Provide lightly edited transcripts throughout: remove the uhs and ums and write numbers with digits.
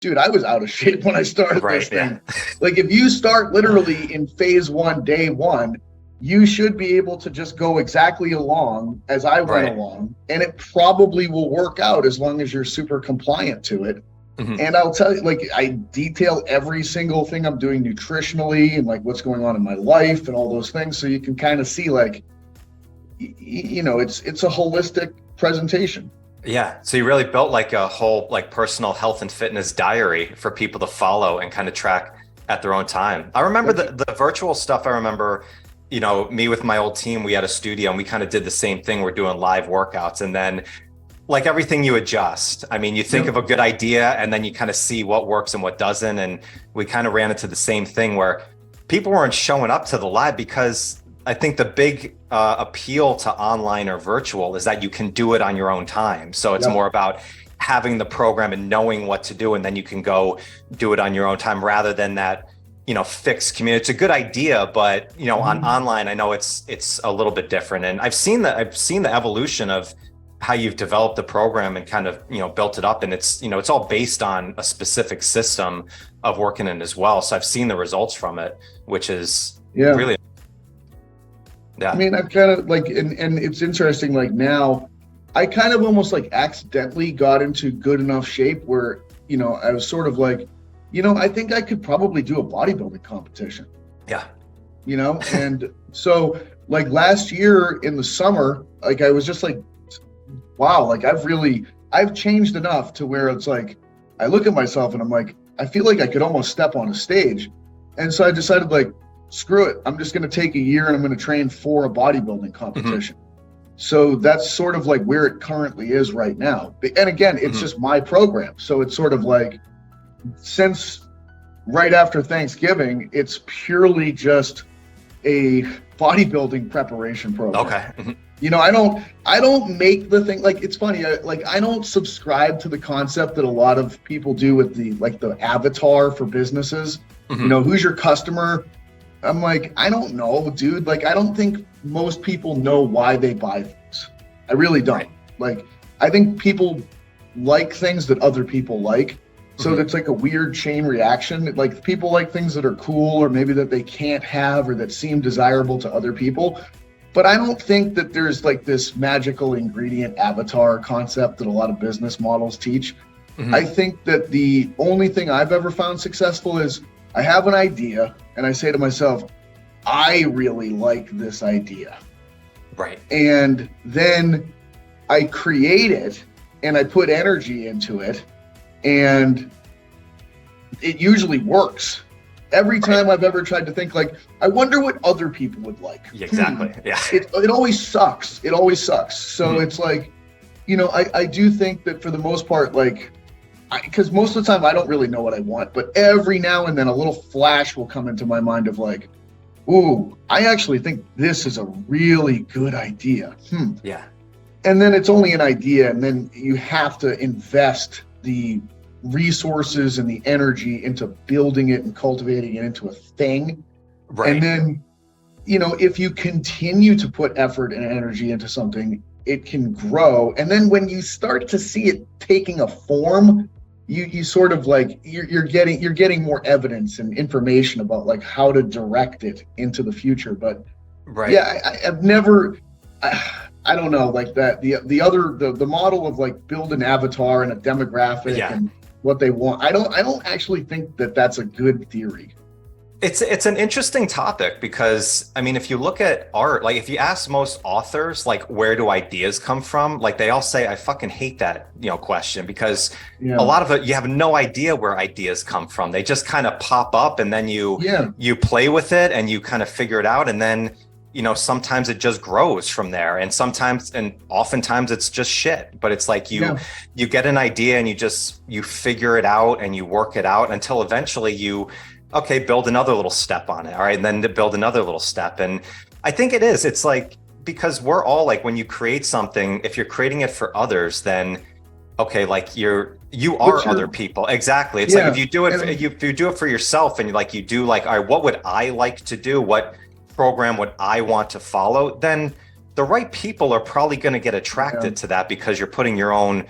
dude, I was out of shape when I started Right. this Yeah. thing. Like if you start literally in phase one, day one, you should be able to just go exactly along as I went Right. along. And it probably will work out as long as you're super compliant to it. Hmm. And I'll tell you, like, I detail every single thing I'm doing nutritionally and like what's going on in my life and all those things. So you can kind of see, like, it's a holistic presentation. Yeah. So you really built like a whole like personal health and fitness diary for people to follow and kind of track at their own time. I remember That's the virtual stuff. I remember, me with my old team, we had a studio and we kind of did the same thing. We're doing live workouts, and then like everything you adjust. I mean, you think Yep. of a good idea and then you kind of see what works and what doesn't. And we kind of ran into the same thing where people weren't showing up to the live because I think the big appeal to online or virtual is that you can do it on your own time. So it's Yep. more about having the program and knowing what to do, and then you can go do it on your own time rather than that, fixed community. It's a good idea, but on Mhm. online, I know it's a little bit different. And I've seen the evolution of how you've developed the program and kind of built it up, and it's all based on a specific system of working in as well. So I've seen the results from it, which is Yeah. really, I yeah. mean, I've kind of like, and it's interesting, like now, I kind of almost like accidentally got into good enough shape where, I was sort of like, I think I could probably do a bodybuilding competition, Yeah. and so like last year in the summer, like I was just like, wow, like I've changed enough to where it's like, I look at myself and I'm like, I feel like I could almost step on a stage. And so I decided, like, screw it. I'm just going to take a year and I'm going to train for a bodybuilding Hmm. competition. So that's sort of like where it currently is right now. And again, it's Hmm. just my program. So it's sort of like, since right after Thanksgiving, it's purely just a bodybuilding preparation program. Okay. Hmm. I don't make the thing. Like, it's funny, I don't subscribe to the concept that a lot of people do with the avatar for businesses. Hmm. Who's your customer? I'm like, I don't know, dude. Like, I don't think most people know why they buy things. I really don't. Right. Like, I think people like things that other people like. So Hmm. it's like a weird chain reaction. Like, people like things that are cool or maybe that they can't have or that seem desirable to other people. But I don't think that there's like this magical ingredient avatar concept that a lot of business models teach. I Hmm. think that the only thing I've ever found successful is I have an idea and I say to myself, I really like this idea. Right. And then I create it and I put energy into it, and it usually works. Every Right. time I've ever tried to think, like, I wonder what other people would like. Yeah, exactly. Yeah. It always sucks. It always sucks. So Hmm. it's like, I do think that for the most part, like, because most of the time I don't really know what I want, but every now and then a little flash will come into my mind of like, ooh, I actually think this is a really good idea. Yeah. And then it's only an idea, and then you have to invest the resources and the energy into building it and cultivating it into a thing. And Right. then, if you continue to put effort and energy into something, it can grow. And then when you start to see it taking a form, you sort of like you're getting more evidence and information about like how to direct it into the future. But Right. yeah, I've never. I don't know, like that. The model of like build an avatar and a demographic Yeah. and what they want. I don't actually think that that's a good theory. It's an interesting topic because I mean, if you look at art, like if you ask most authors, like where do ideas come from? Like they all say, I fucking hate that, question because a Yeah, lot of it you have no idea where ideas come from. They just kind of pop up and then you yeah, you play with it and you kind of figure it out and then sometimes it just grows from there and sometimes and oftentimes it's just shit. But it's like you yeah, you get an idea and you figure it out and you work it out until eventually you okay, build another little step on it. All right. And then to build another little step. And I think it's like, because we're all like, when you create something, if you're creating it for others, then okay, like you what's are other your people. Exactly. It's like if yeah, you do it, and if you do it for yourself and you do like, all right, what would I like to do? What program would I want to follow? Then the right people are probably going to get yeah. attracted to that because you're putting your own,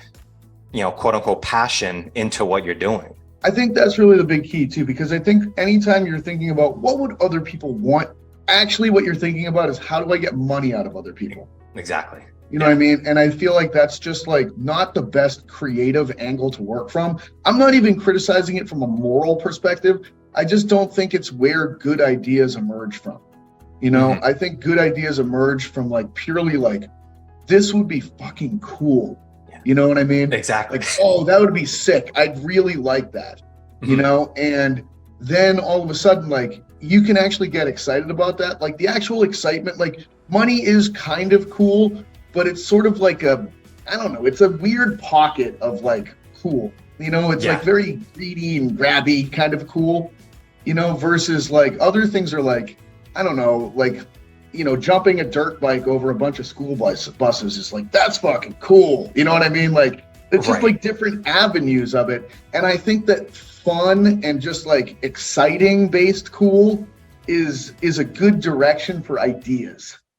quote unquote passion into what you're doing. I think that's really the big key too, because I think anytime you're thinking about what would other people want, actually what you're thinking about is how do I get money out of other people? Exactly. You know what I mean? And I feel like that's just like not the best creative angle to work from. I'm not even criticizing it from a moral perspective. I just don't think it's where good ideas emerge from. I think good ideas emerge from like purely like, this would be fucking cool. You know what I mean? Exactly. Like, oh, that would be sick. I'd really like that, and then all of a sudden, like, you can actually get excited about that. Like the actual excitement, like money is kind of cool, but it's sort of like I don't know, it's a weird pocket of like cool, it's like very greedy and grabby kind of cool, versus like other things are like, I don't know, like, jumping a dirt bike over a bunch of school buses is like, that's fucking cool. You know what I mean? Like, it's just like different avenues of it. And I think that fun and just like exciting based cool is a good direction for ideas.